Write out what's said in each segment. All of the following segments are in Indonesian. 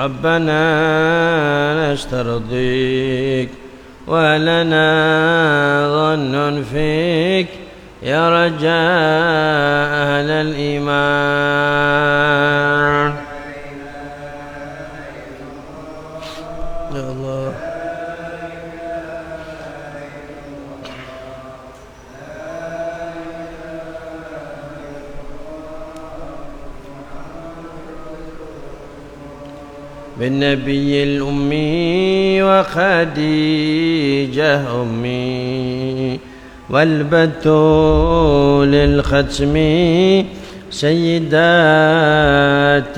ربنا نسترضيك ولنا ظن فيك يا رجاء أهل الإيمان. يا الله بالنبي الأمي وخديجة أمي والبتول الختم سيدات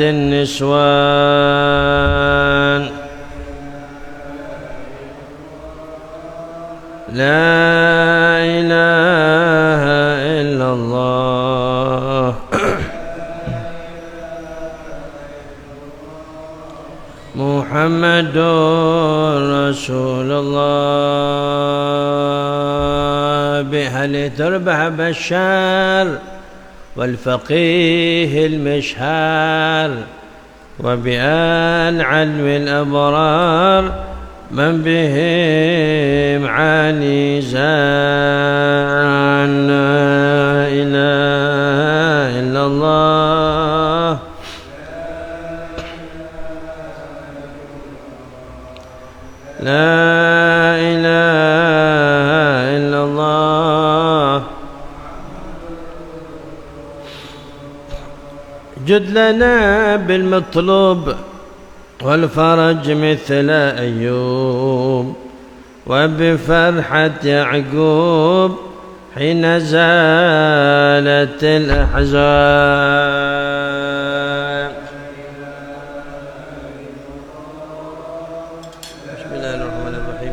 النسوان. لا إله إلا الله محمد رسول الله. بأهل تربح بشار والفقيه المشهار وبآل علو الأبرار من بهم عالي زان. لا إله إلا الله لا إله إلا الله. جد لنا بالمطلوب والفرج مثل أيوب وبفرحة يعقوب حين زالت الأحزان. بسم الله الرحمن الرحيم.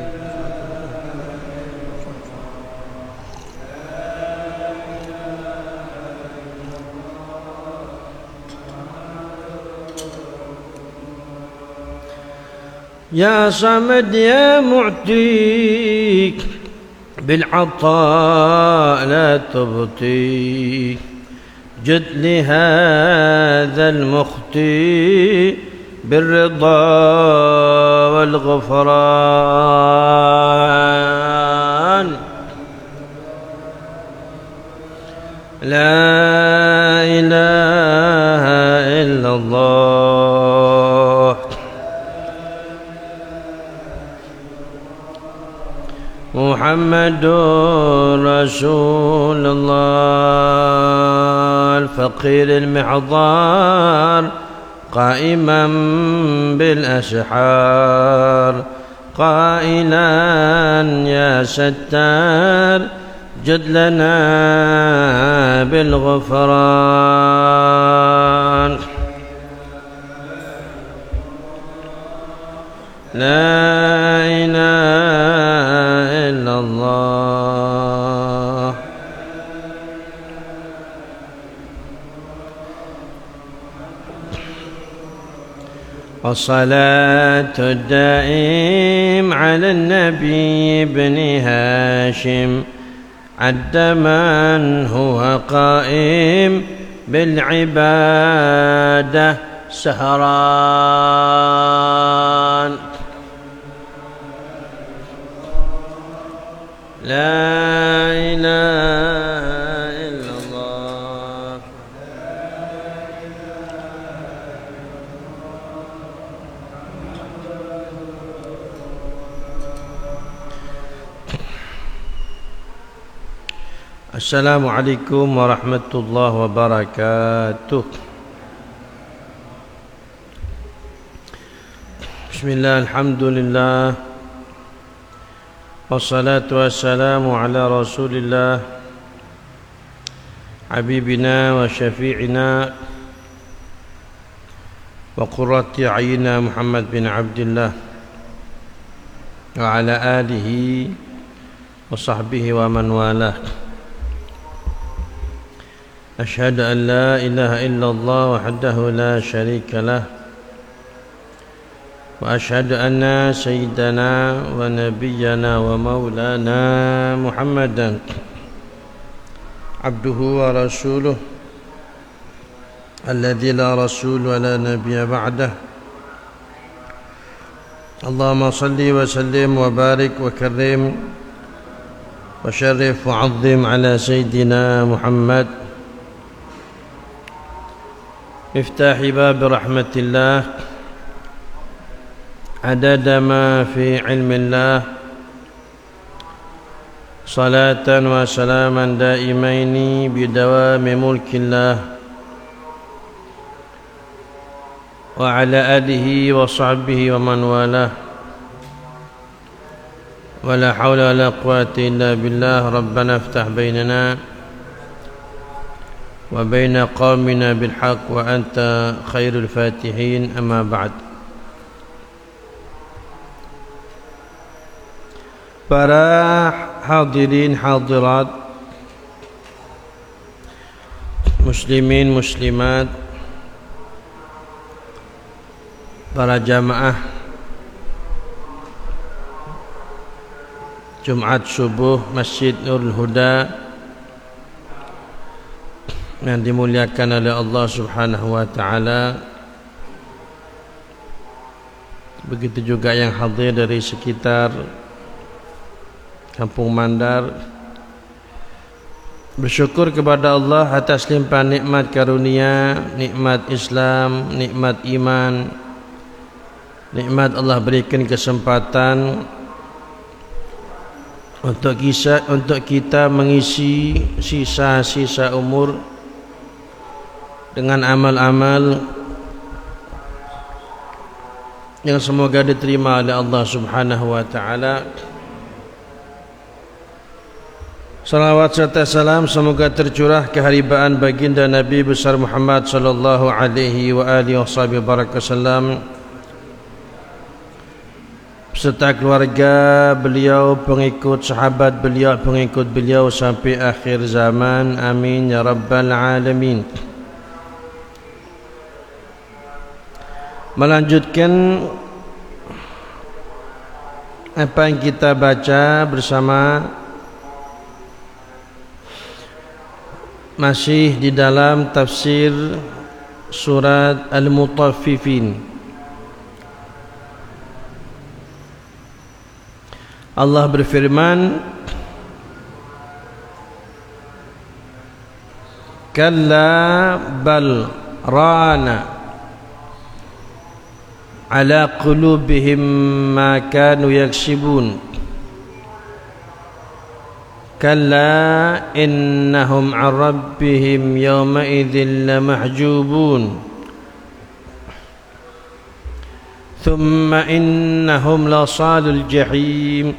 يا صمد يا معطي بالعطاء لا تبطي جد لهذا المخطي بالرضا والغفران. لا إله إلا الله محمد رسول الله. الفقير المحضار قائما بالأسحار قائلا يا ستار جد لنا بالغفران. لا إله إلا الله والصلاة الدائم على النبي بن هاشم عد من هو قائم بالعبادة سهران. لا إله إلا الله السلام عليكم ورحمة الله وبركاته. بسم الله الحمد لله والصلاة والسلام على رسول الله حبيبنا وشفيعنا وقرة أعيننا محمد بن عبد الله وعلى آله وصحبه ومن والاه. أشهد أن لا إله إلا الله وحده لا شريك له وأشهد أن سيدنا ونبينا ومولانا محمدا عبده ورسوله الذي لا رسول ولا نبي بعده اللهم صل وسلم وبارك وكرم وشرف وعظم على سيدنا محمد مفتاح باب رحمة الله عدد ما في علم الله صلاة وسلاما دائمين بدوام ملك الله وعلى آله وصحبه ومن والاه ولا حول ولا قوة إلا بالله. ربنا افتح بيننا وبين قومنا بالحق وأنت خير الفاتحين. أما بعد. Para hadirin hadirat, muslimin muslimat, para jamaah Jumat subuh Masjid Nurul Huda yang dimuliakan oleh Allah Subhanahu wa taala. Begitu juga yang hadir dari sekitar Kampung Mandar. Bersyukur kepada Allah atas limpahan nikmat karunia, nikmat Islam, nikmat iman, nikmat Allah berikan kesempatan untuk kita mengisi sisa-sisa umur dengan amal-amal yang semoga diterima oleh Allah Subhanahu wa taala. Salawat serta salam semoga tercurah keharibaan baginda Nabi besar Muhammad sallallahu alaihi wa alihi wasallam beserta keluarga beliau, pengikut sahabat beliau, pengikut beliau sampai akhir zaman. Amin ya rabbal alamin. Melanjutkan apa yang kita baca bersama, masih di dalam tafsir surat Al-Mutaffifin. Allah berfirman, kalla bal rana ala qulubihim ma kanu yaksibun. Kalla innahum an rabbihim yawma idzin lamahjubun. Thumma innahum lasalul jahim.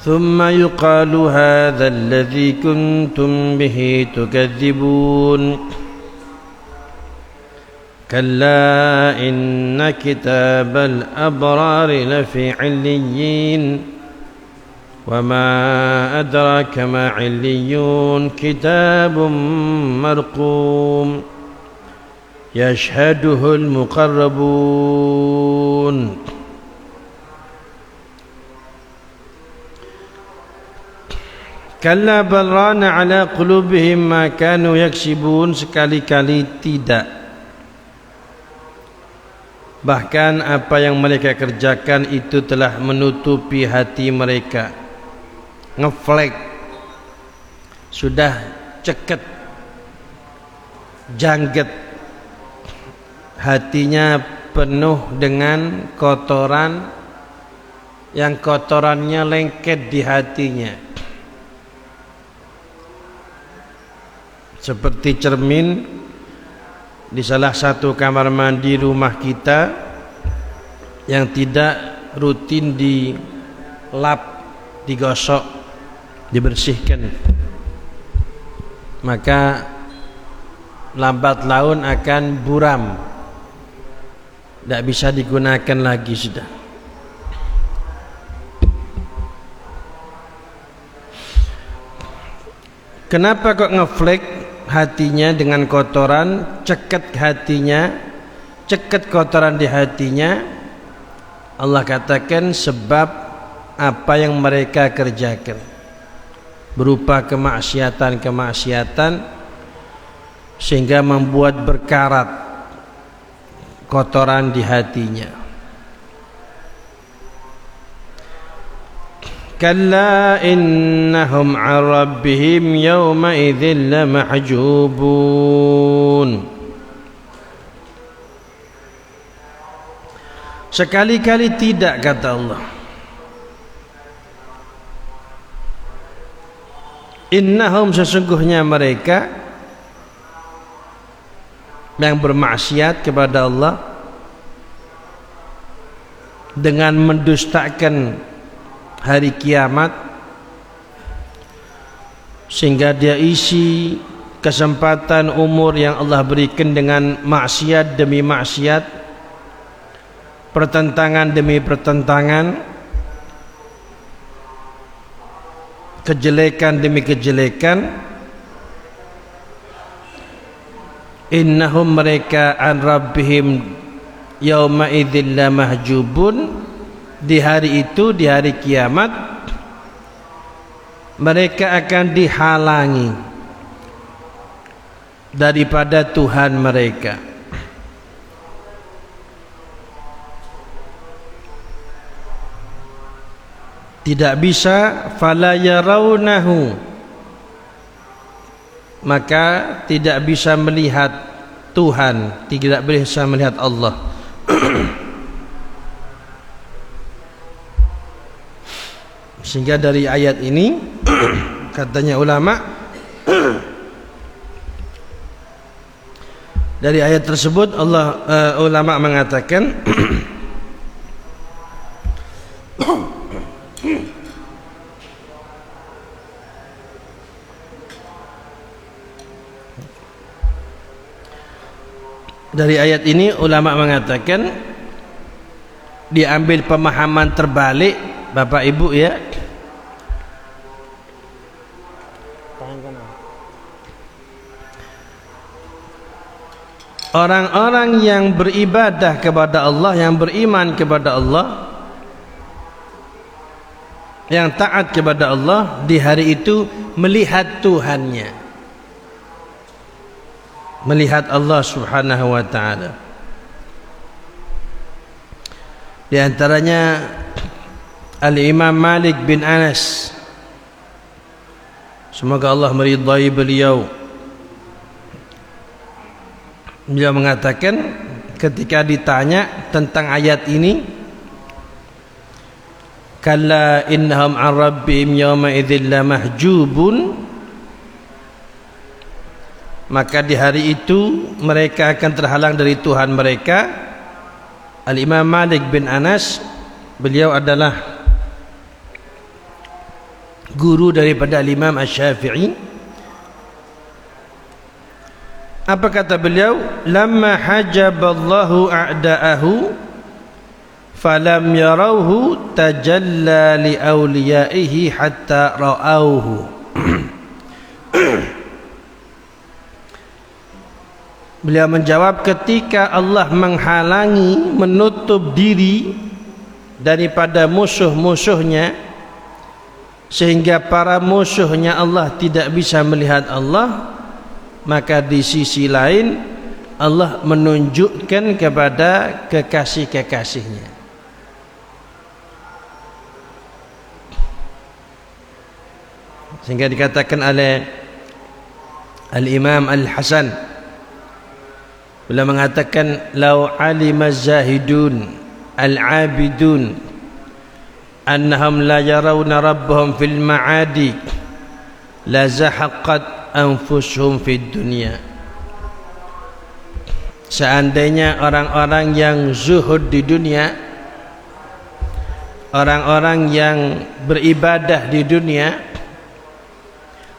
Thumma yuqalu hadha alladhi kuntum bihi tukadzibun. Kalla inna kitabal abrari lafi 'illiyyin. وما أدراك ما عليون كتاب مرقوم يشهده المقربون. كلا بل ران على قلوبهم ما كانوا يكسبون. Sekali-kali tidak, bahkan apa yang mereka kerjakan itu telah menutupi hati mereka. Ngeflek, sudah ceket, jangget, hatinya penuh dengan kotoran, yang kotorannya lengket di hatinya, seperti cermin di salah satu kamar mandi rumah kita yang tidak rutin dilap, digosok, dibersihkan, maka lambat laun akan buram, tidak bisa digunakan lagi sudah. Kenapa kok ngeflek hatinya dengan kotoran, ceket hatinya, ceket kotoran di hatinya? Allah katakan sebab apa yang mereka kerjakan berupa kemaksiatan-kemaksiatan, sehingga membuat berkarat kotoran di hatinya. Kalla innahum 'an rabbihim yawma idzin lamahjubun. Sekali-kali tidak, kata Allah. Innahum, sesungguhnya mereka yang bermaksiat kepada Allah dengan mendustakan hari kiamat, sehingga dia isi kesempatan umur yang Allah berikan dengan maksiat demi maksiat, pertentangan demi pertentangan, kejelekan demi kejelekan. Innahum, mereka, an rabbihim yauma idzil lamahjubun, di hari itu, di hari kiamat, mereka akan dihalangi daripada Tuhan mereka. Tidak bisa, fala yarawnahu, maka tidak bisa melihat Tuhan, tidak bisa melihat Allah. Sehingga dari ayat ini katanya ulama, dari ayat tersebut ulama mengatakan dari ayat ini ulama mengatakan diambil pemahaman terbalik, Bapak Ibu ya. Orang-orang yang beribadah kepada Allah, yang beriman kepada Allah, yang taat kepada Allah, di hari itu melihat Tuhannya, melihat Allah Subhanahu wa ta'ala. Di antaranya Al-Imam Malik bin Anas, semoga Allah meridai beliau. Beliau mengatakan ketika ditanya tentang ayat ini, kalla innahum 'an rabbihim yawma idzil lamahjubun, maka di hari itu mereka akan terhalang dari Tuhan mereka. Al-Imam Malik bin Anas, beliau adalah guru daripada Al-Imam Asy-Syafi'i. Apa kata beliau? Lamma hajaballahu a'da'ahu falam yarawhu tajalla li awliyaihi hatta ra'awhu. Beliau menjawab, ketika Allah menghalangi, menutup diri daripada musuh-musuhnya, sehingga para musuhnya Allah tidak bisa melihat Allah, maka di sisi lain Allah menunjukkan kepada kekasih-kekasihnya. Sehingga dikatakan oleh Al-Imam Al-Hasan, beliau mengatakan, lau alima zahidun al-abidun annahum la yarawna rabbahum fil ma'adi la zahaqqat anfusuhum fid dunya. Seandainya orang-orang yang zuhud di dunia, orang-orang yang beribadah di dunia,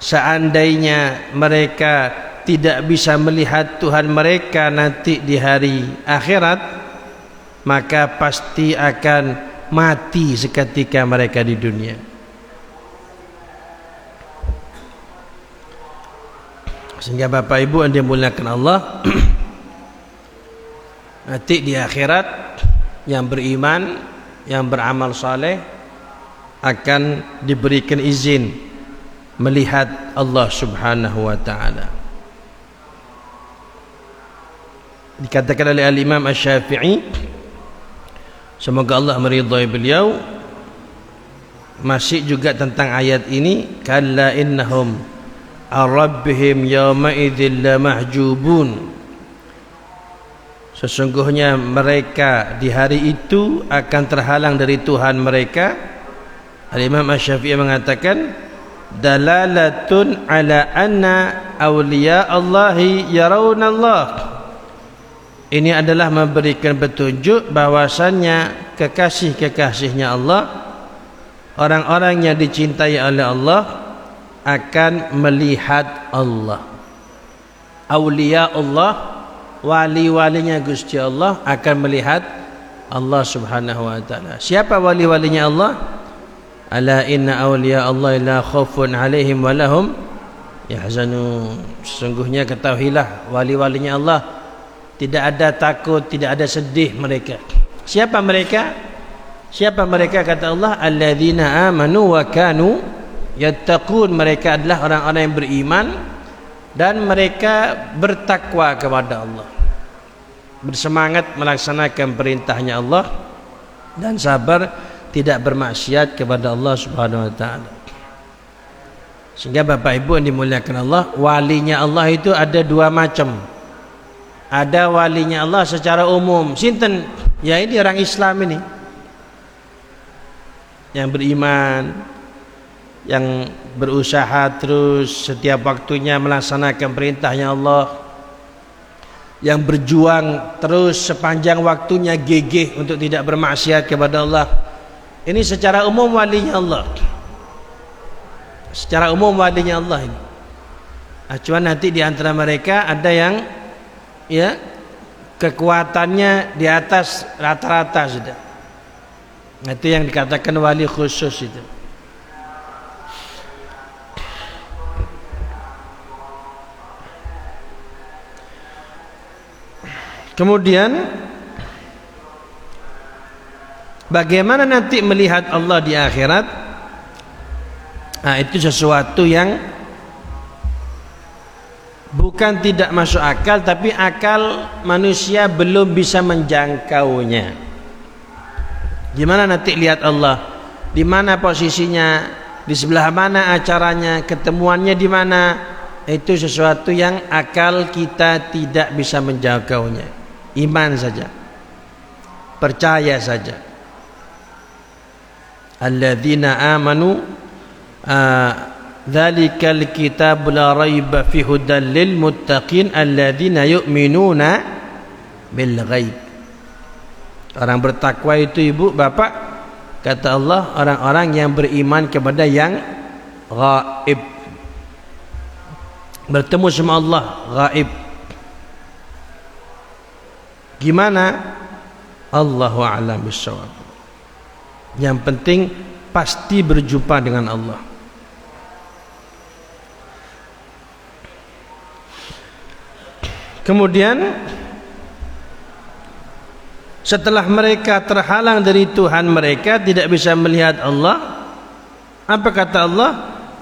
seandainya mereka tidak bisa melihat Tuhan mereka nanti di hari akhirat, maka pasti akan mati seketika mereka di dunia. Sehingga Bapak Ibu yang dimuliakan Allah, nanti di akhirat yang beriman, yang beramal saleh akan diberikan izin melihat Allah Subhanahu wa ta'ala. Dikatakan oleh Al-Imam Asy-Syafi'i, semoga Allah meridhai beliau, masih juga tentang ayat ini, kalla innahum ar-rabbihim yawma idzil lamahjubun, sesungguhnya mereka di hari itu akan terhalang dari Tuhan mereka. Al-Imam Asy-Syafi'i mengatakan, dalalatun ala anna awliya Allahi yarawna Allah. Ini adalah memberikan petunjuk bahwasannya kekasih-kekasihnya Allah, orang-orang yang dicintai oleh Allah, akan melihat Allah. Awliya Allah, wali-walinya Gusti Allah akan melihat Allah Subhanahu wa taala. Siapa wali-walinya Allah? Ala inna awliya Allah la khaufun alaihim wa lahum yahzanun. Sesungguhnya ketahuilah wali-walinya Allah tidak ada takut, tidak ada sedih mereka. Siapa mereka? Siapa mereka kata Allah? Alladzina amanu wa kanu yattaqun. Mereka adalah orang-orang yang beriman dan mereka bertakwa kepada Allah, bersemangat melaksanakan perintahnya Allah dan sabar tidak bermaksiat kepada Allah Subhanahu wa taala. Sehingga Bapak Ibu yang dimuliakan Allah, walinya Allah itu ada dua macam. Ada walinya Allah secara umum, sinten? Ya ini orang Islam ini, yang beriman, yang berusaha terus setiap waktunya melaksanakan perintahnya Allah, yang berjuang terus sepanjang waktunya gigih untuk tidak bermaksiat kepada Allah. Ini secara umum walinya Allah. Secara umum walinya Allah ini. Cuma nanti di antara mereka ada yang ya kekuatannya di atas rata-rata sudah. Itu yang dikatakan wali khusus itu. Kemudian bagaimana nanti melihat Allah di akhirat? Nah, itu sesuatu yang bukan tidak masuk akal, tapi akal manusia belum bisa menjangkaunya. Gimana nanti lihat Allah? Di mana posisinya? Di sebelah mana acaranya? Ketemuannya di mana? Itu sesuatu yang akal kita tidak bisa menjangkaunya. Iman saja, percaya saja. Alladzina amanu dzalikal kitab la raiba fi hudal lil muttaqin alladzina yu'minuna bil ghaib. Orang bertakwa itu ibu bapak, kata Allah, orang-orang yang beriman kepada yang gaib, bertemu sama Allah gaib. Gimana? Allahu a'lam bissawab. Yang penting pasti berjumpa dengan Allah. Kemudian setelah mereka terhalang dari Tuhan mereka, tidak bisa melihat Allah, apa kata Allah?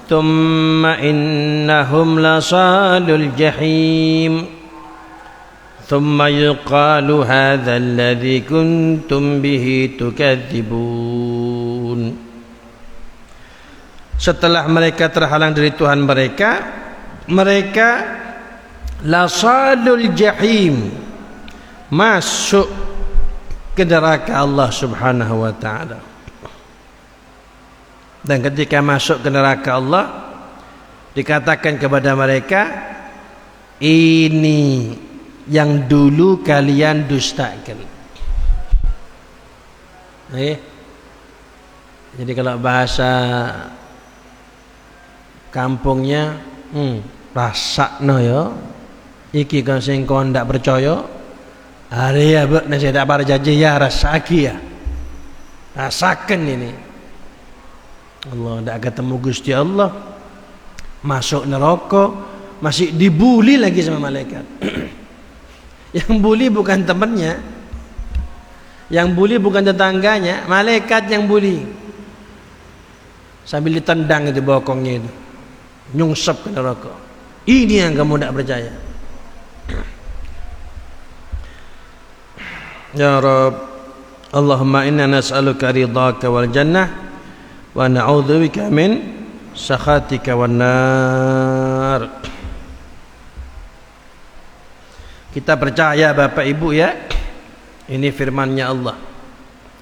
Tsumma innahum lasalul jahim. Thumma yuqalu hadzal ladzi kuntum bihi tukadzibun. Setelah mereka terhalang dari Tuhan mereka, mereka lasalul jahim, masuk ke neraka Allah Subhanahu wa taala. Dan ketika masuk ke neraka Allah, dikatakan kepada mereka, ini yang dulu kalian dustakan. Jadi kalau bahasa kampungnya, rasakno ya, iki kan sing kon ndak percaya, hari ya nek saya tak bar janji ya rasaki ya, rasakan ini. Allah ndak ketemu Gusti Allah, masuk neraka, masih dibuli lagi sama malaikat. Yang bully bukan temannya, yang bully bukan tetangganya, malaikat yang bully. Sambil ditendang itu bokongnya itu, nyungsep ke neraka. Ini yang kamu tidak percaya. Ya Rabb, Allahumma inna nas'aluka ridhaka wal jannah wa na'udzubika min sakhatika wan nar. Kita percaya Bapak Ibu ya, ini firman-Nya Allah.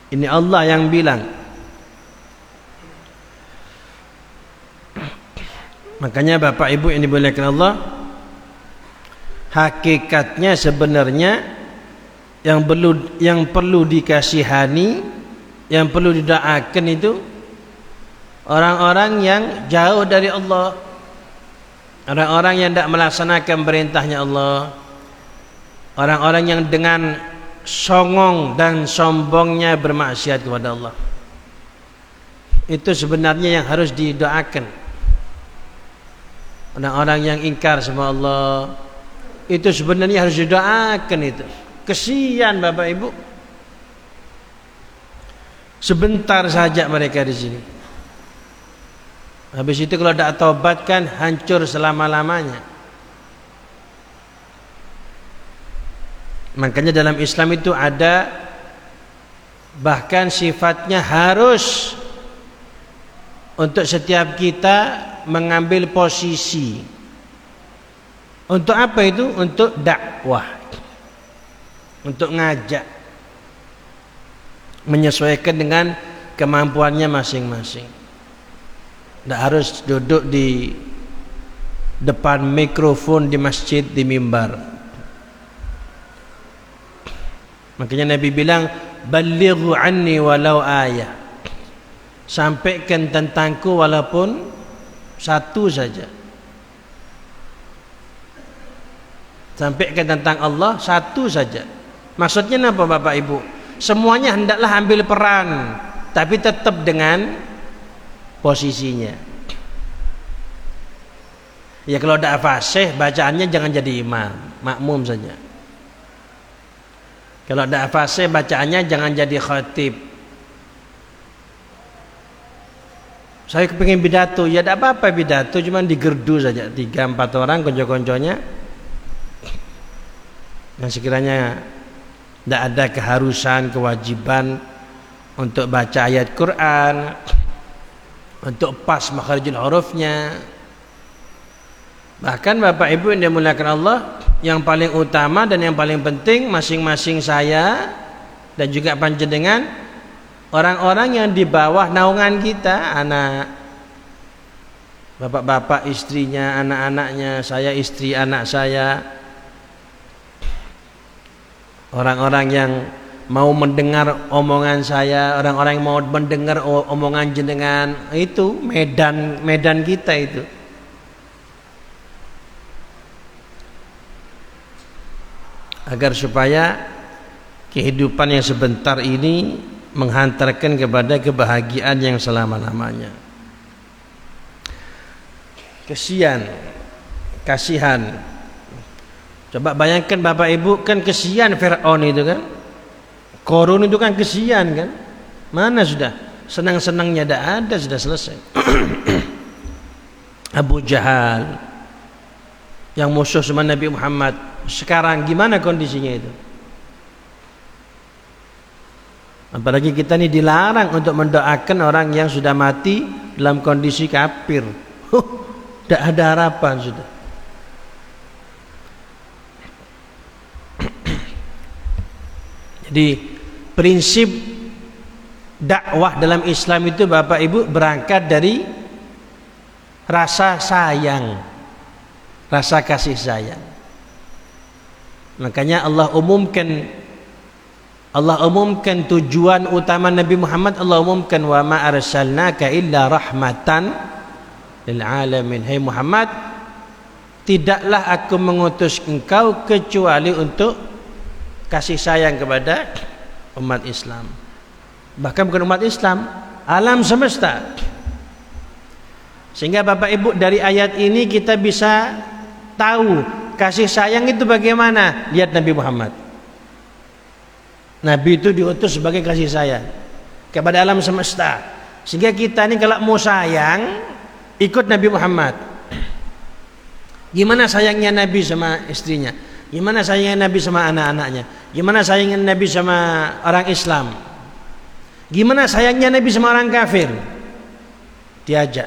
Ini Allah yang bilang. Makanya Bapak Ibu yang dimuliakan Allah, hakikatnya sebenarnya yang perlu dikasihani, yang perlu didoakan itu orang-orang yang jauh dari Allah, orang-orang yang tidak melaksanakan perintahnya Allah, orang-orang yang dengan songong dan sombongnya bermaksiat kepada Allah. Itu sebenarnya yang harus didoakan. Orang-orang yang ingkar sama Allah, itu sebenarnya harus didoakan itu. Kesian Bapak Ibu. Sebentar saja mereka di sini. Habis itu kalau tidak taubat kan hancur selama-lamanya. Makanya dalam Islam itu ada bahkan sifatnya harus untuk setiap kita mengambil posisi. Untuk apa itu? Untuk dakwah, untuk ngajak, menyesuaikan dengan kemampuannya masing-masing. Tidak harus duduk di depan mikrofon di masjid, di mimbar. Makanya Nabi bilang, balighu anni walau ayah, sampaikan tentangku walaupun satu saja. Sampaikan tentang Allah satu saja. Maksudnya apa Bapak Ibu? Semuanya hendaklah ambil peran, tapi tetap dengan posisinya. Ya kalau ada fasih, bacaannya jangan jadi imam, makmum saja. Kalau ada fasih, bacaannya jangan jadi khatib. Saya kepingin pidato, ya tidak apa-apa pidato, cuma digerdu saja 3-4 orang konco-konconya. Yang sekiranya tidak ada keharusan, kewajiban untuk baca ayat Quran, untuk pas makharijul hurufnya. Bahkan Bapak Ibu yang dimuliakan Allah, yang paling utama dan yang paling penting masing-masing saya dan juga panjenengan, orang-orang yang di bawah naungan kita, anak, bapak-bapak istrinya, anak-anaknya, saya istri anak saya, orang-orang yang mau mendengar omongan saya, orang-orang yang mau mendengar omongan jenengan, itu medan kita itu. Agar supaya kehidupan yang sebentar ini menghantarkan kepada kebahagiaan yang selama-lamanya. Kasihan. Coba bayangkan Bapak Ibu, kan kesian Fir'aun itu kan, Korun itu kan kesian kan. Mana sudah senang-senangnya tidak ada, sudah selesai. Abu Jahal yang musuh sama Nabi Muhammad, sekarang gimana kondisinya itu? Apalagi kita ini dilarang untuk mendoakan orang yang sudah mati dalam kondisi kafir. Tidak ada harapan sudah. Jadi prinsip dakwah dalam Islam itu Bapak Ibu berangkat dari rasa sayang, rasa kasih sayang. Makanya Allah umumkan tujuan utama Nabi Muhammad. Allah umumkan, wa ma arsalnaka illa rahmatan lil alamin. Hai Muhammad, tidaklah aku mengutus engkau kecuali untuk kasih sayang kepada umat Islam. Bahkan bukan umat Islam, alam semesta. Sehingga Bapak Ibu dari ayat ini kita bisa tahu kasih sayang itu bagaimana. Lihat Nabi Muhammad. Nabi itu diutus sebagai kasih sayang kepada alam semesta. Sehingga kita ini kalau mau sayang, ikut Nabi Muhammad. Gimana sayangnya Nabi sama istrinya? Gimana sayangnya Nabi sama anak-anaknya? Gimana sayangnya Nabi sama orang Islam? Gimana sayangnya Nabi sama orang kafir? Diajak,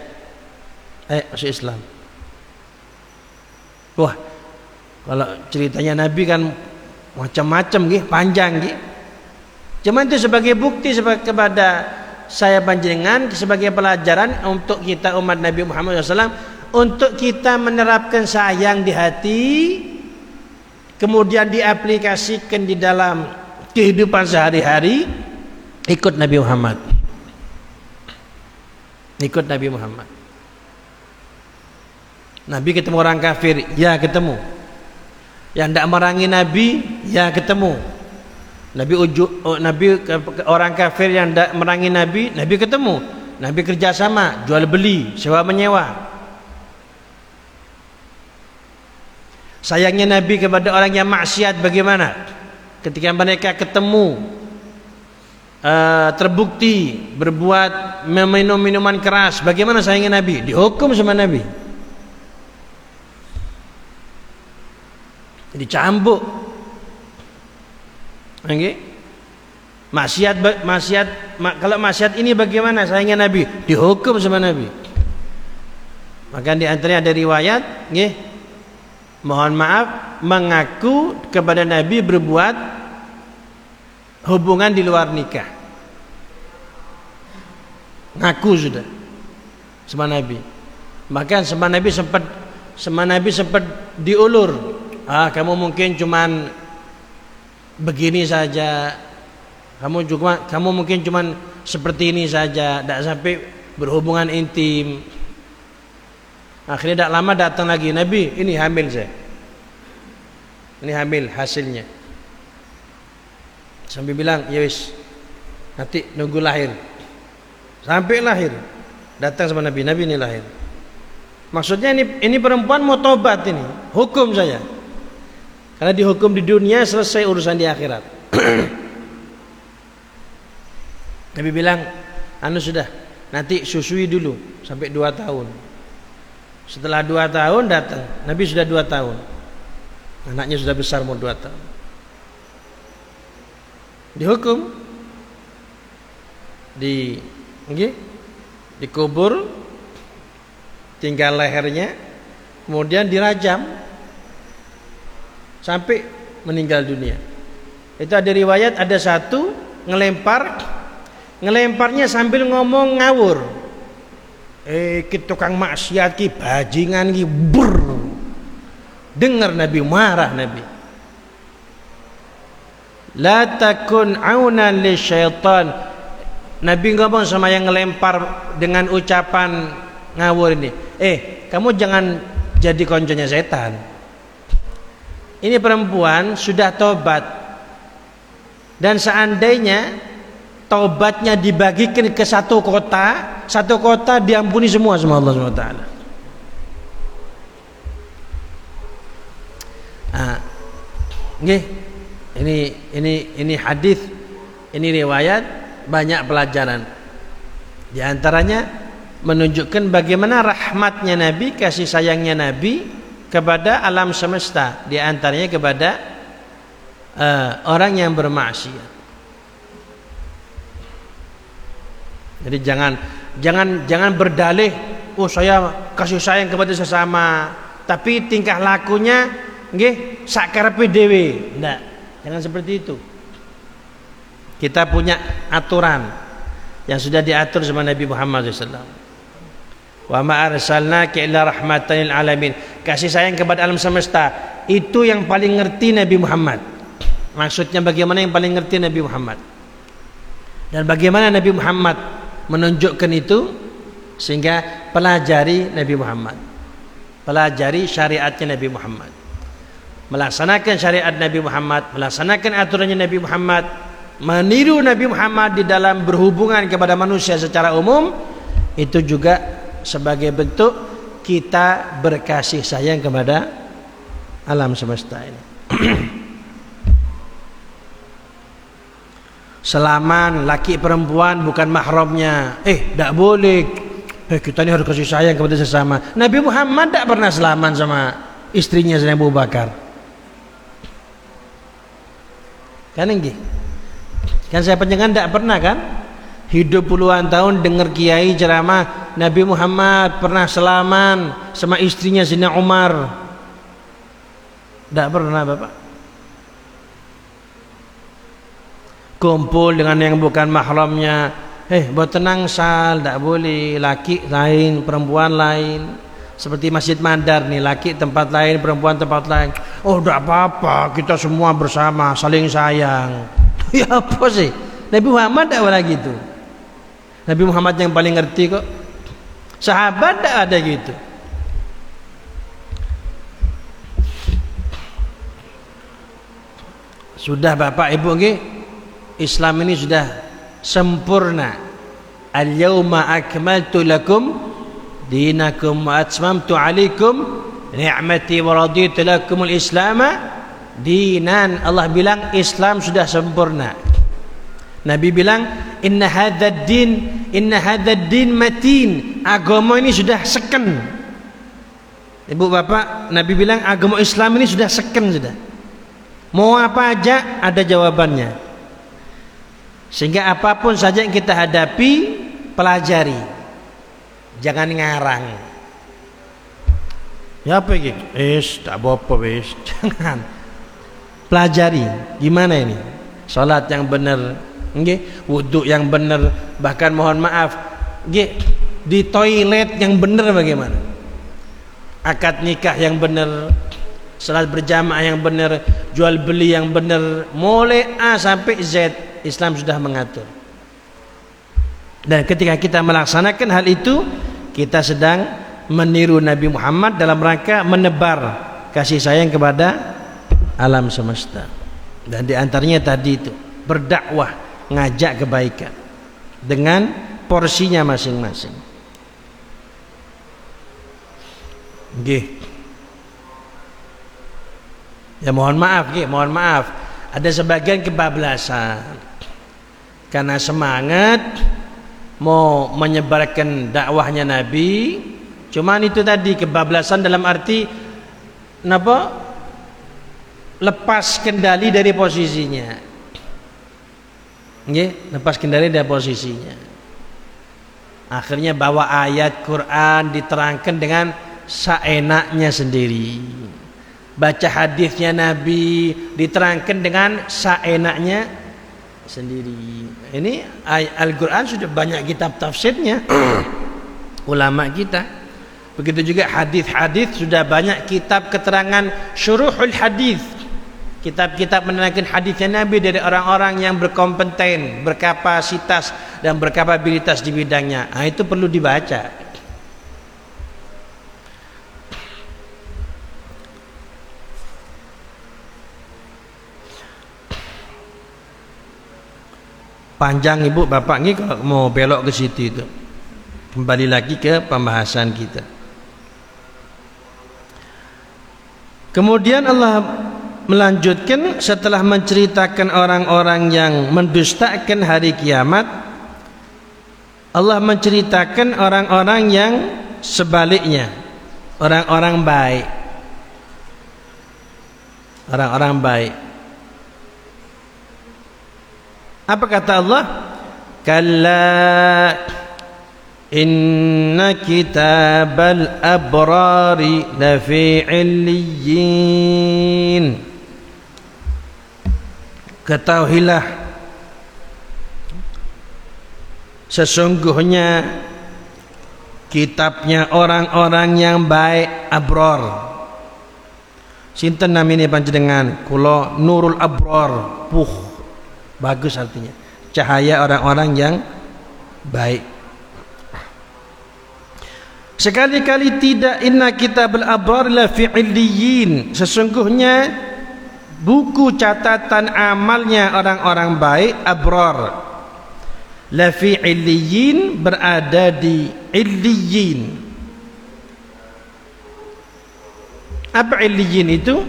masuk Islam. Wah, kalau ceritanya Nabi kan macam-macam, panjang. Cuma itu sebagai bukti kepada saya panjenengan, sebagai pelajaran untuk kita umat Nabi Muhammad SAW, untuk kita menerapkan sayang di hati, kemudian diaplikasikan di dalam kehidupan sehari-hari. Ikut Nabi Muhammad. Ikut Nabi Muhammad. Nabi ketemu orang kafir, ya ketemu. Yang tidak merangi Nabi, ya ketemu. Nabi orang kafir yang tidak merangi Nabi, Nabi ketemu. Nabi kerjasama, jual beli, sewa menyewa. Sayangnya Nabi kepada orang yang maksiat bagaimana? Ketika mereka ketemu, terbukti berbuat meminum minuman keras, bagaimana sayangnya Nabi? Dihukum sama Nabi, dicambuk. Kalau maksiat ini bagaimana sayangnya Nabi? Dihukum sama Nabi. Maka di antaranya ada riwayat, mohon maaf, mengaku kepada Nabi berbuat hubungan di luar nikah. Ngaku sudah sama Nabi. Maka sama Nabi sempat diulur. Kamu mungkin cuman begini saja. Kamu mungkin cuman seperti ini saja, tidak sampai berhubungan intim. Akhirnya tidak lama datang lagi, Nabi, ini hamil saya. Ini hamil hasilnya. Sampai bilang, ya wis, nanti nunggu lahir. Sampai lahir, datang sama Nabi, Nabi ini lahir. Maksudnya ini perempuan mau tobat ini, hukum saya. Karena dihukum di dunia, selesai urusan di akhirat. Nabi bilang, sudah, nanti susui dulu sampai 2 tahun. Setelah 2 tahun datang, Nabi sudah 2 tahun. Anaknya sudah besar, mau 2 tahun. Dihukum, dikubur, tinggal lehernya, kemudian dirajam sampai meninggal dunia. Itu ada riwayat, ada satu ngelemparnya sambil ngomong ngawur. Tukang maksiat ki, bajingan ki, dengar Nabi, marah Nabi. La takun aunan li syaitan. Nabi ngomong sama yang ngelempar dengan ucapan ngawur ini, kamu jangan jadi konconya setan. Ini perempuan sudah tobat, dan seandainya taubatnya dibagikan ke satu kota diampuni semua sama Allah SWT. Ini hadis, ini riwayat, banyak pelajaran. Di antaranya menunjukkan bagaimana rahmatnya Nabi, kasih sayangnya Nabi kepada alam semesta, di antaranya kepada orang yang bermaksiat. Jadi jangan berdalih, saya kasih sayang kepada sesama, tapi tingkah lakunya sak karepe dhewe. Enggak, jangan seperti itu. Kita punya aturan yang sudah diatur sama Nabi Muhammad SAW. Wa ma arsalnaka illa rahmatan lil alamin. Kasih sayang kepada alam semesta itu yang paling ngerti Nabi Muhammad. Maksudnya bagaimana yang paling ngerti Nabi Muhammad, dan bagaimana Nabi Muhammad menunjukkan itu, sehingga pelajari Nabi Muhammad, pelajari syariatnya Nabi Muhammad, melaksanakan syariat Nabi Muhammad, melaksanakan aturannya Nabi Muhammad, meniru Nabi Muhammad di dalam berhubungan kepada manusia secara umum. Itu juga sebagai bentuk kita berkasih sayang kepada alam semesta ini. Selaman laki perempuan bukan mahramnya, tidak boleh. Kita ini harus kasih sayang kepada sesama. Nabi Muhammad tidak pernah selaman sama istrinya Sayyidina Abu Bakar. Kan nggih? Kan saya panjenengan tidak pernah kan hidup puluhan tahun dengar kiai ceramah Nabi Muhammad pernah salaman sama istrinya Sayyidina Umar. Tidak pernah Bapak. Kumpul dengan yang bukan mahramnya. Buat tenang Sal, tidak boleh. Laki lain, perempuan lain. Seperti Masjid Mandar nih, laki tempat lain, perempuan tempat lain. Oh tidak apa-apa, kita semua bersama saling sayang. Ya apa sih? Nabi Muhammad tidak pernah gitu. Nabi Muhammad yang paling ngerti kok. Sahabat tidak ada gitu. Sudah Bapak Ibu nggih, Islam ini sudah sempurna. Al-yawma akmaltu lakum dinakum wa atmamtu alaikum ni'mati wa raditu lakumul islama dinan. Allah bilang Islam sudah sempurna. Nabi bilang inna hadzal din matin. Agama ini sudah seken. Ibu bapak, Nabi bilang agama Islam ini sudah seken sudah. Mau apa aja ada jawabannya. Sehingga apapun saja yang kita hadapi, pelajari. Jangan ngarang. Ya apa iki? Tak apa wis. Jangan. Pelajari gimana ini salat yang benar, nggih, wudu yang benar, bahkan mohon maaf, nggih, di toilet yang benar bagaimana? Akad nikah yang benar, salat berjamaah yang benar, jual beli yang benar, mulai A sampai Z Islam sudah mengatur. Dan ketika kita melaksanakan hal itu, kita sedang meniru Nabi Muhammad dalam rangka menebar kasih sayang kepada alam semesta. Dan diantaranya tadi itu berdakwah, ngajak kebaikan dengan porsinya masing-masing. Nggih. Ya mohon maaf, nggih, mohon maaf. Ada sebagian kebablasan karena semangat mau menyebarkan dakwahnya Nabi, cuman itu tadi kebablasan dalam arti napa? Lepas kendali dari posisinya. Nggih, lepas kendali dari posisinya. Akhirnya bawa ayat Quran diterangkan dengan seenaknya sendiri. Baca hadisnya Nabi diterangkan dengan seenaknya sendiri. Ini Al-Quran sudah banyak kitab tafsirnya ulama kita. Begitu juga hadis-hadis sudah banyak kitab keterangan syuruhul hadis. Kitab-kitab menerangkan hadisnya Nabi dari orang-orang yang berkompeten, berkapasitas dan berkapabilitas di bidangnya. Itu perlu dibaca. Panjang ibu bapak ini kalau mau belok ke situ itu. Kembali lagi ke pembahasan kita. Kemudian Allah melanjutkan setelah menceritakan orang-orang yang mendustakan hari kiamat, Allah menceritakan orang-orang yang sebaliknya, orang-orang baik. Orang-orang baik. Apa kata Allah? Kalla inna kitabal abrari lafi illiyin. Ketahuilah, sesungguhnya kitabnya orang-orang yang baik, abror. Sinten namine panjenengan? Kula Nurul Abror. Bagus artinya. Cahaya orang-orang yang baik. Sekali-kali tidak, inna kitabal abrar la fi illiyin. Sesungguhnya buku catatan amalnya orang-orang baik, abrar, la fi illiyin, berada di illiyin. Apa illiyin itu?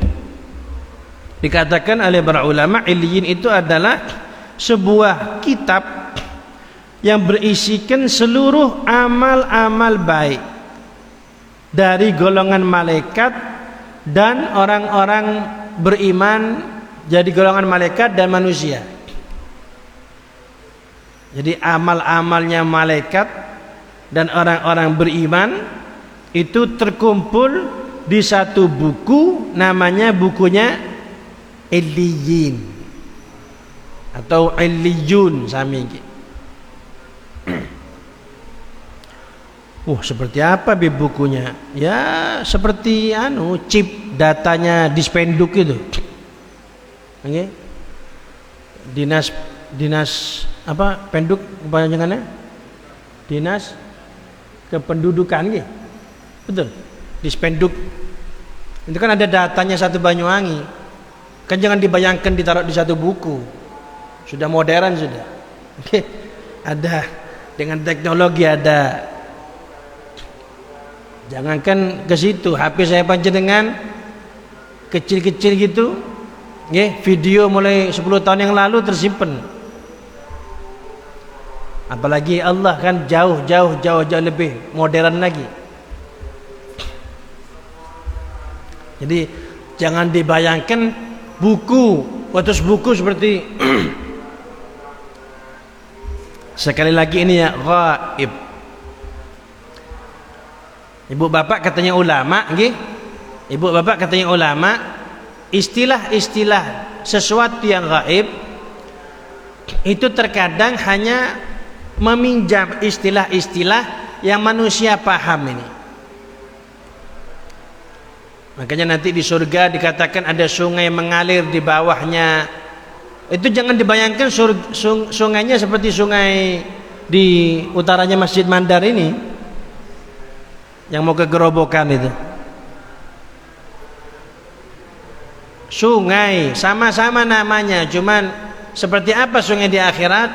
Dikatakan oleh para ulama, illiyin itu adalah sebuah kitab yang berisikan seluruh amal-amal baik dari golongan malaikat dan orang-orang beriman jadi golongan malaikat dan manusia. Jadi amal-amalnya malaikat dan orang-orang beriman itu terkumpul di satu buku, namanya bukunya Illiyin atau Illiyun sami. Seperti apa bukunya? Ya seperti chip datanya dispenduk itu. Okay. Dinas apa penduk kepanjangannya? Dinas kependudukan gitu. Betul. Dispenduk. Itu kan ada datanya satu Banyuwangi. Kan jangan dibayangkan ditaruh di satu buku. Sudah modern sudah. Okay. Ada dengan teknologi ada. Jangankan ke situ, HP saya panjenengan kecil-kecil gitu. Video mulai 10 tahun yang lalu tersimpan. Apalagi Allah kan jauh lebih modern lagi. Jadi jangan dibayangkan buku, terus buku seperti sekali lagi ini ya ghaib. Ibu bapak katanya ulama, Ibu bapak katanya ulama, istilah-istilah sesuatu yang gaib itu terkadang hanya meminjam istilah-istilah yang manusia paham ini. Makanya nanti di surga dikatakan ada sungai mengalir di bawahnya. Itu jangan dibayangkan sungainya seperti sungai di utaranya Masjid Mandar ini yang mau ke Gerobokan itu. Sungai sama-sama namanya, cuman seperti apa sungai di akhirat?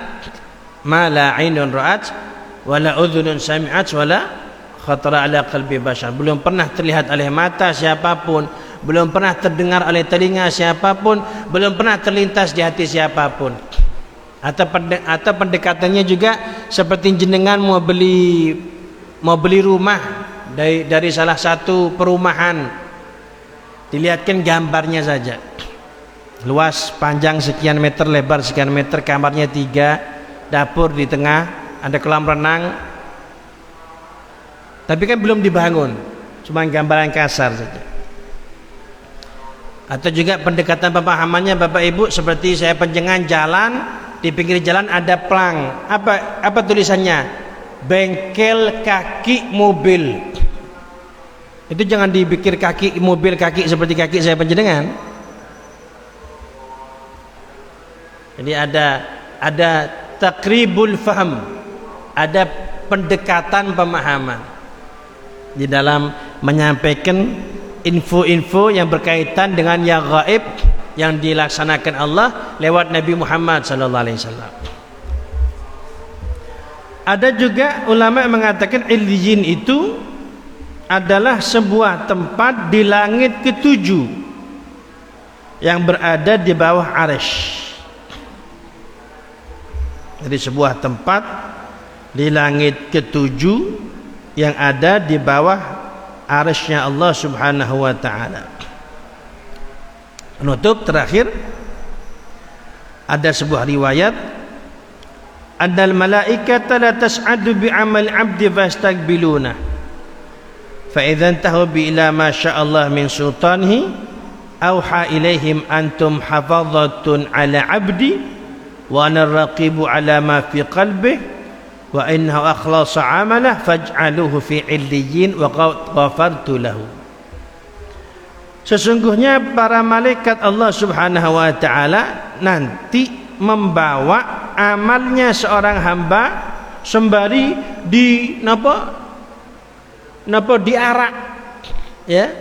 Ma la 'ainun ra'at wala udhunun sami'at wala khatara ala qalbi bashar. Belum pernah terlihat oleh mata siapapun, belum pernah terdengar oleh telinga siapapun, belum pernah terlintas di hati siapapun. Atau pendekatannya juga seperti jenengan mau beli rumah dari salah satu perumahan, dilihatkan gambarnya saja, luas panjang sekian meter, lebar sekian meter, kamarnya 3, dapur di tengah, ada kolam renang, tapi kan belum dibangun, cuma gambaran kasar saja. Atau juga pendekatan pemahamannya Bapak Ibu seperti saya panjenengan jalan, di pinggir jalan ada plang, apa tulisannya? Bengkel kaki mobil. Itu jangan dipikir kaki mobil kaki seperti kaki saya panjenengan. Jadi ada takribul faham, ada pendekatan pemahaman di dalam menyampaikan info-info yang berkaitan dengan yang gaib yang dilaksanakan Allah lewat Nabi Muhammad sallallahu alaihi wasallam. Ada juga ulama yang mengatakan Illiyin itu adalah sebuah tempat di langit ke-7 yang berada di bawah Arsy. Jadi sebuah tempat di langit ke-7 yang ada di bawah Arsy-Nya Allah Subhanahu wa taala. Penutup terakhir, ada sebuah riwayat, annal malaikata la tas'adu bi amal 'abdi fastaqbiluna fa idza tahu bi ila ma syaa Allah min sultanihi auha ilaihim antum hafazatun ala 'abdi wa ana raqibu ala ma fi qalbihi wa innahu akhlasa 'amalah faj'aluhu fi 'illiyyin wa ghafartu lahu. Sesungguhnya para malaikat Allah Subhanahu wa taala nanti membawa amalnya seorang hamba sembari diarak, ya,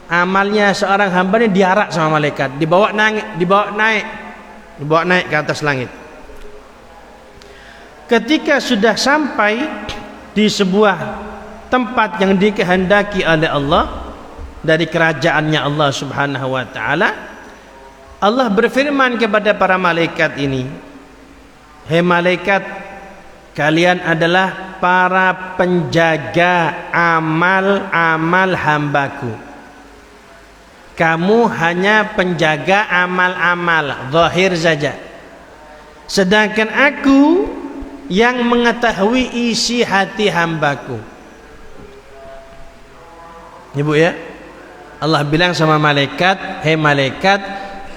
amalnya seorang hamba ini diarak sama malaikat, dibawa naik ke atas langit. Ketika sudah sampai di sebuah tempat yang dikehendaki oleh Allah dari kerajaannya Allah Subhanahu wa taala, Allah berfirman kepada para malaikat ini, "Hei malaikat, kalian adalah para penjaga amal-amal hambaku. Kamu hanya penjaga amal-amal zahir saja. Sedangkan aku yang mengetahui isi hati hambaku. Ibu ya, Allah bilang sama malaikat, hei malaikat,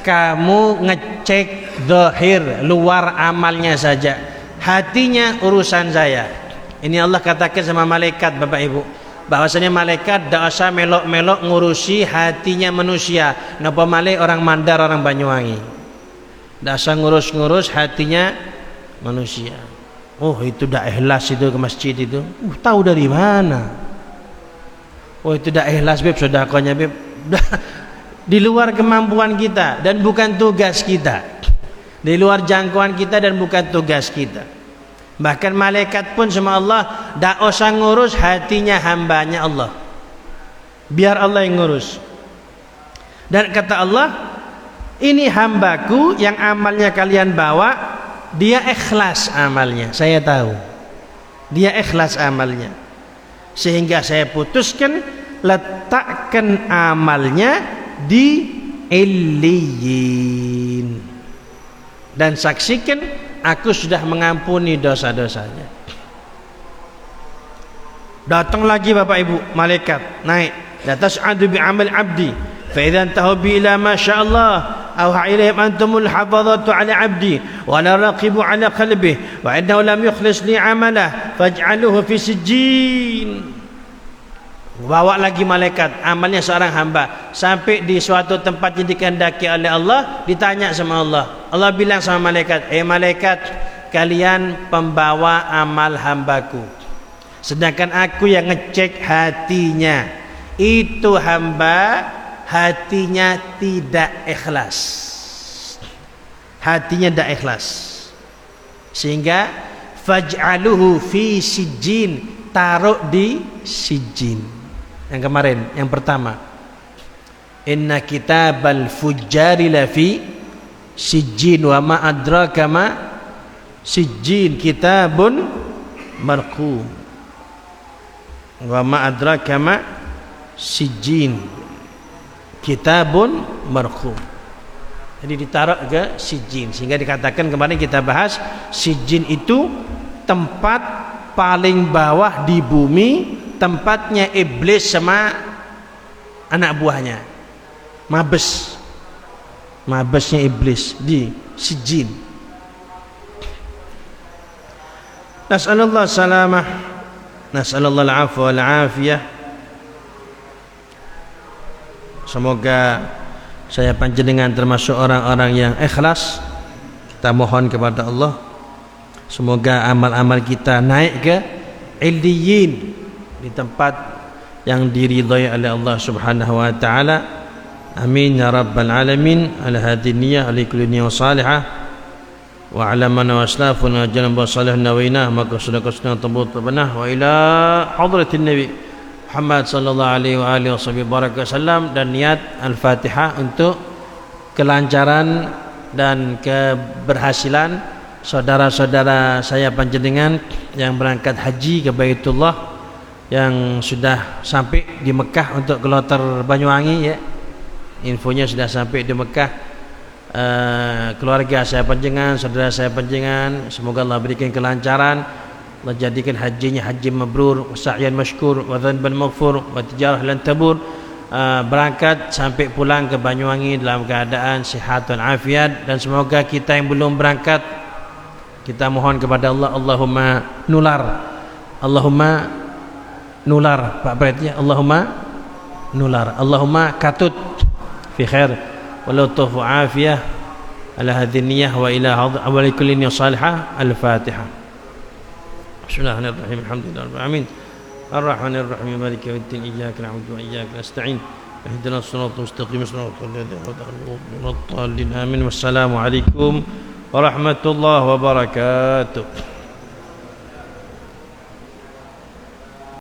kamu ngecek zahir, luar amalnya saja, hatinya urusan saya. Ini Allah katakan sama malaikat, Bapak Ibu, bahwasanya malaikat tak usah melok-melok ngurusi hatinya manusia. Napa malih orang Mandar, orang Banyuwangi, tak usah ngurus-ngurus hatinya manusia. Oh itu dah ikhlas itu ke masjid itu. Tahu dari mana? Oh itu dah ikhlas beb, sedekahnya beb. Di luar kemampuan kita dan bukan tugas kita. Di luar jangkauan kita dan bukan tugas kita. Bahkan malaikat pun sama Allah tak usah ngurus hatinya hambanya Allah. Biar Allah yang ngurus. Dan kata Allah, ini hambaku yang amalnya kalian bawa, dia ikhlas amalnya, saya tahu dia ikhlas amalnya, sehingga saya putuskan letakkan amalnya di Illiyin dan saksikan aku sudah mengampuni dosa-dosanya. Datang lagi Bapak Ibu, malaikat naik, la tas'adu bi amal abdi fa idza tahu bi ila ma sya Allah أوحى إليهم أنتم الحفظة على عبدي وأنا راقب على قلبه وإنه لم يخلص لي عمله فاجعلوه في سجين. Bawa lagi malaikat amalnya seorang hamba sampai di suatu tempat yang dikehendaki oleh Allah. Ditanya sama Allah, Allah bilang sama malaikat, malaikat, kalian pembawa amal hambaku, sedangkan aku yang ngecek hatinya. Itu hamba hatinya tidak ikhlas, hatinya tidak ikhlas, sehingga faj'aluhu fi sijjin, taruh di sijjin. Yang kemarin, yang pertama, inna kitabal fujjari lafi sijjin wa ma adraka ma sijjin kitabun marqum wa ma adraka ma sijjin kitabun marqum. Jadi ditaruh ke sijjin, sehingga dikatakan kemarin kita bahas sijjin itu tempat paling bawah di bumi, tempatnya iblis sama anak buahnya, mabesnya iblis di sijjin. Nas'alullah salamah, nas'alullah al-afwa wal afiyah. Semoga saya panjenengan termasuk orang-orang yang ikhlas. Kita mohon kepada Allah, semoga amal-amal kita naik ke Illiyin, di tempat yang diridhai oleh Allah Subhanahu wa taala. Amin ya rabbal alamin. Ala hadhihi niyyah li kulli niyyah salihah wa ala man waslafuna jalan salih nawaina maka sedekah tabut banah wa ila hadratin nabi Muhammad sallallahu alaihi wa alihi wasallam. Dan niat Al-Fatihah untuk kelancaran dan keberhasilan saudara-saudara saya panjenengan yang berangkat haji ke Baitullah, yang sudah sampai di Mekah untuk kloter Banyuwangi ya. Infonya sudah sampai di Mekah. Keluarga saya panjenengan, saudara saya panjenengan, semoga Allah berikan kelancaran. Allah jadikan hajinya haji mabrur, sa'yan masykur, wa dhanban maghfur, wa tijarah lan tabur. Berangkat sampai pulang ke Banyuwangi dalam keadaan sihat dan afiat. Dan semoga kita yang belum berangkat, kita mohon kepada Allah, Allahumma nular Pak Pret ya, Allahumma nular, Allahumma katut fi khair wa lutuf wa afiyah ala hadhihi niyyah wa ila awali kulli niyyah salihah. Al-Fatihah. Bismillahirrahmanirrahim. Alhamdulillahirabbil alamin. Arrahmanirrahim. Maliki yaumiddin. Iyyaka na'budu wa iyyaka nasta'in. Ihdinas siratal mustaqim. Siratal ladzina an'amta 'alaihim. Amin. Wassalamu alaikum warahmatullahi wabarakatuh.